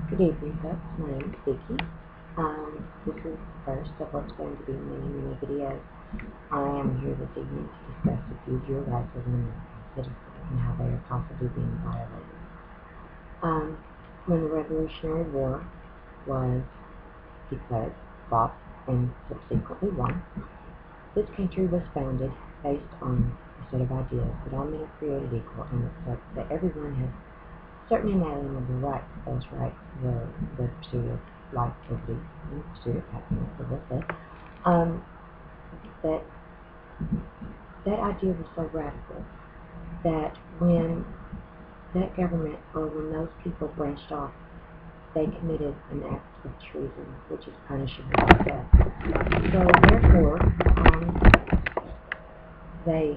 Good evening, folks. My name is Vicky. This is the first of what's going to be many videos. I am here this evening to discuss with you your rights as an American citizen and how they are possibly being violated. When the Revolutionary War was declared, fought, and subsequently won, this country was founded based on a set of ideas that all men are created equal and that everyone has certain inalienable rights. Those rights were the pursuit of life, liberty, and the pursuit of happiness, as I said. That idea was so radical that when that government, or when those people branched off, they committed an act of treason, which is punishable by death. So therefore, they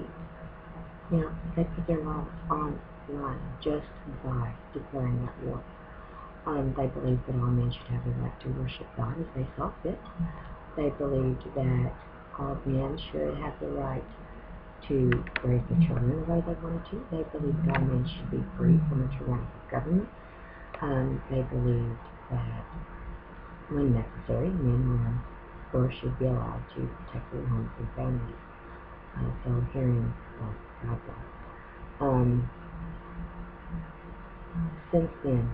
put their lives on the line just by declaring that war. They believed that all men should have the right to worship God as they saw fit. They believed that all men should have the right to raise their children the way they wanted to. They believed all men should be free from a tyrannical government. They believed that when necessary, men will or should be allowed to protect their homes and families. So herein was God bless. Since then,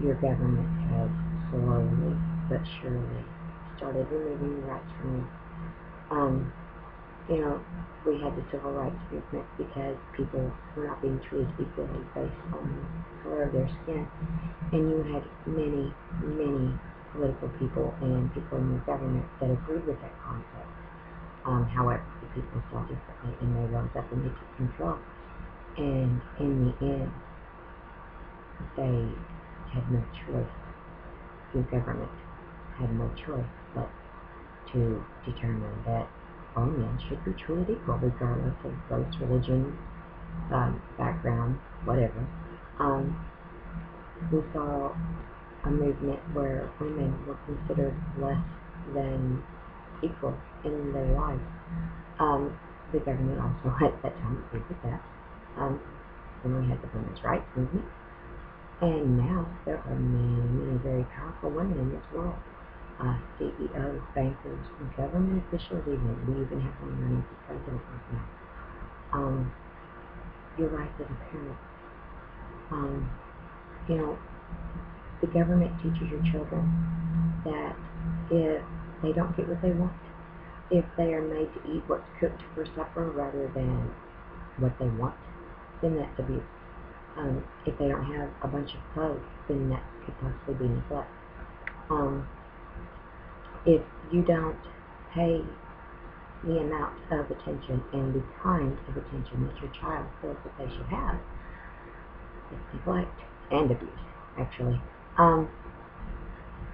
your government has slowly but surely started removing rights from you. We had the civil rights movement because people were not being treated equally based on the color of their skin. And you had many political people and people in your government that agreed with that concept. However, the people saw differently, and they rose up and they took control. And in the end, they had no choice. Your government had no choice but to determine that all men should be treated equal, regardless of race, religion, background, whatever. We saw a movement where women were considered less than equal in their lives. The government also at that time agreed with that. Then we had the women's rights movement. And now there are many very powerful women in this world. CEOs, bankers, government officials even. We even have one running for president right now. Your rights as a parent. The government teaches your children that if they don't get what they want, if they are made to eat what's cooked for supper rather than what they want, then that's abuse. If they don't have a bunch of clothes, then that could possibly be neglect. If you don't pay the amount of attention and the kind of attention that your child feels that they should have, it's neglect and abuse, actually.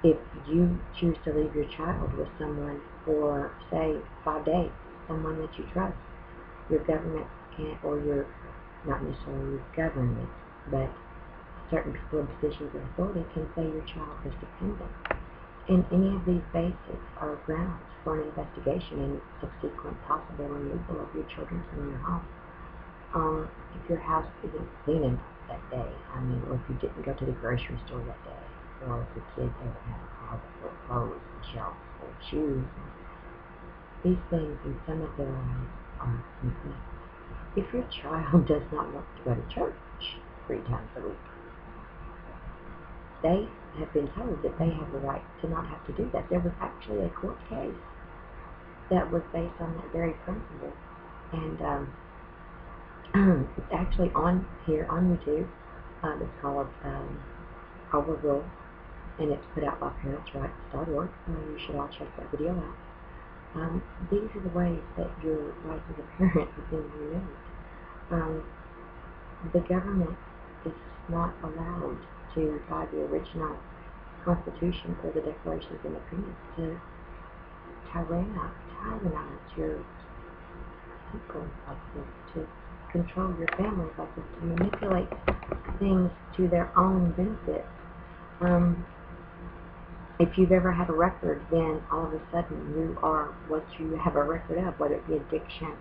If you choose to leave your child with someone for, say, 5 days, someone that you trust, your government can't, or not necessarily your government, but certain people in positions of authority can say your child is dependent. And any of these bases are grounds for an investigation and subsequent possible removal of your children from your home. If your house isn't clean enough that day, or if you didn't go to the grocery store that day, or if your kids haven't had a closet full of clothes and shelves full of shoes, these things in some of their lives are neglect. If your child does not want to go to church 3 times a week, they have been told that they have the right to not have to do that. There was actually a court case that was based on that very principle, and it's actually on here on YouTube. It's called Overrule, and it's put out by parentsrights.org. You should all check that video out. These are the ways that your rights as a parent have been removed. The government is not allowed to, by the original Constitution or the Declaration of Independence, to tyrannize your people like this, to control your families like this, to manipulate things to their own benefit. If you've ever had a record, then all of a sudden you are what you have a record of, whether it be addiction.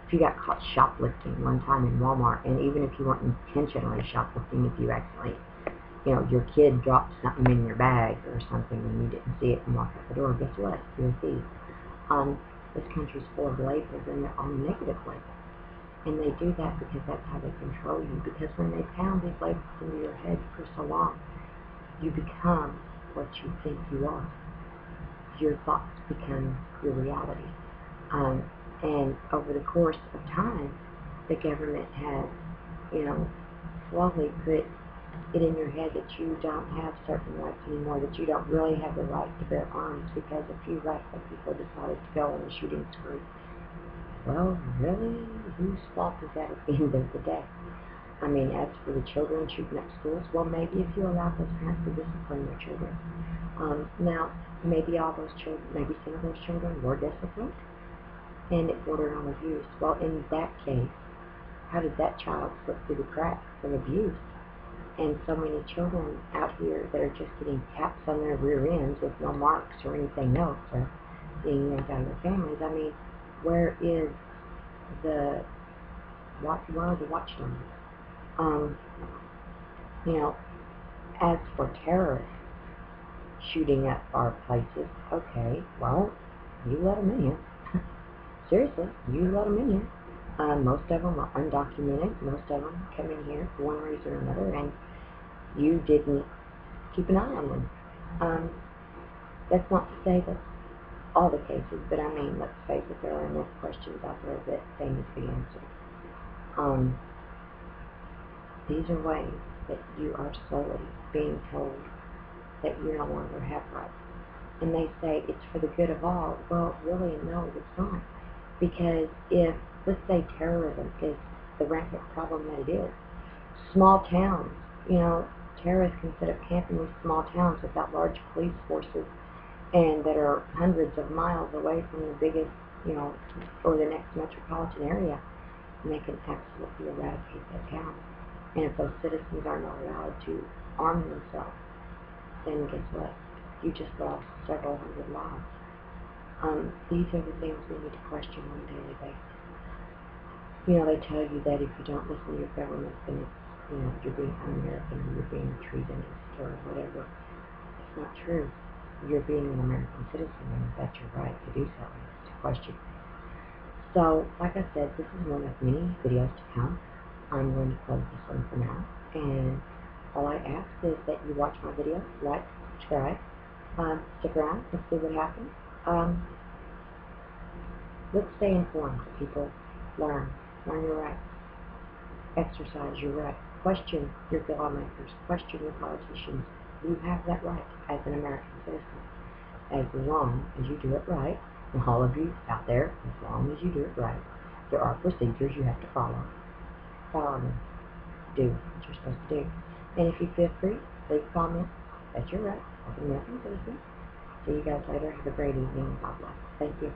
If you got caught shoplifting one time in Walmart, and even if you weren't intentionally shoplifting, if you accidentally your kid dropped something in your bag or something and you didn't see it and walk out the door, guess what? You're a thief. This country's full of labels, and they're all negative labels. And they do that because that's how they control you. Because when they pound these labels into your head for so long, you become what you think you are. Your thoughts become your reality. And over the course of time, the government has, slowly put it in your head that you don't have certain rights anymore, that you don't really have the right to bear arms because a few radical people decided to go on a shooting spree. Well, really? Whose fault is that at the end of the day? I mean, as for the children shooting up schools, well, maybe if you allow those parents to discipline their children. Now, maybe all those children, maybe some of those children were disciplined, and it bordered on abuse. Well, in that case, how did that child slip through the cracks of abuse? And so many children out here that are just getting taps on their rear ends with no marks or anything else, or being yanked out of their families. I mean, where is the where are the watchdogs? As for terrorists shooting up our places, okay, well, you let them in here. Seriously, you let them in here. Most of them are undocumented. Most of them come in here for one reason or another, and you didn't keep an eye on them. That's not to say that all the cases, but I mean, let's face it, there are enough questions out there that they need to be answered. These are ways that you are slowly being told that you no longer have rights. And they say it's for the good of all. Well, really, no, it's not. Because if, let's say, terrorism is the rampant problem that it is, small towns, terrorists can set up camp in these small towns without large police forces and that are hundreds of miles away from the biggest, or the next metropolitan area, and they can absolutely eradicate that town. And if those citizens are not allowed to arm themselves, then guess what? You just lost several hundred lives. These are the things we need to question on a daily basis. They tell you that if you don't listen to your government, then it's, you're being un-American or you're being treasonous or whatever. It's not true. You're being an American citizen, and that's your right to do so, to question. So, like I said, this is one of many videos to come. I'm going to close this one for now, and all I ask is that you watch my videos, like, subscribe, stick around, let's see what happens. Let's stay informed so people learn your rights, exercise your rights, question your lawmakers, question your politicians. You have that right as an American citizen, as long as you do it right. And all of you out there, as long as you do it right, there are procedures you have to follow. Follow them. Do what you're supposed to do. And if you feel free, leave a comment. That's your right as an American citizen. See you guys later. Have a great evening. God bless. Thank you.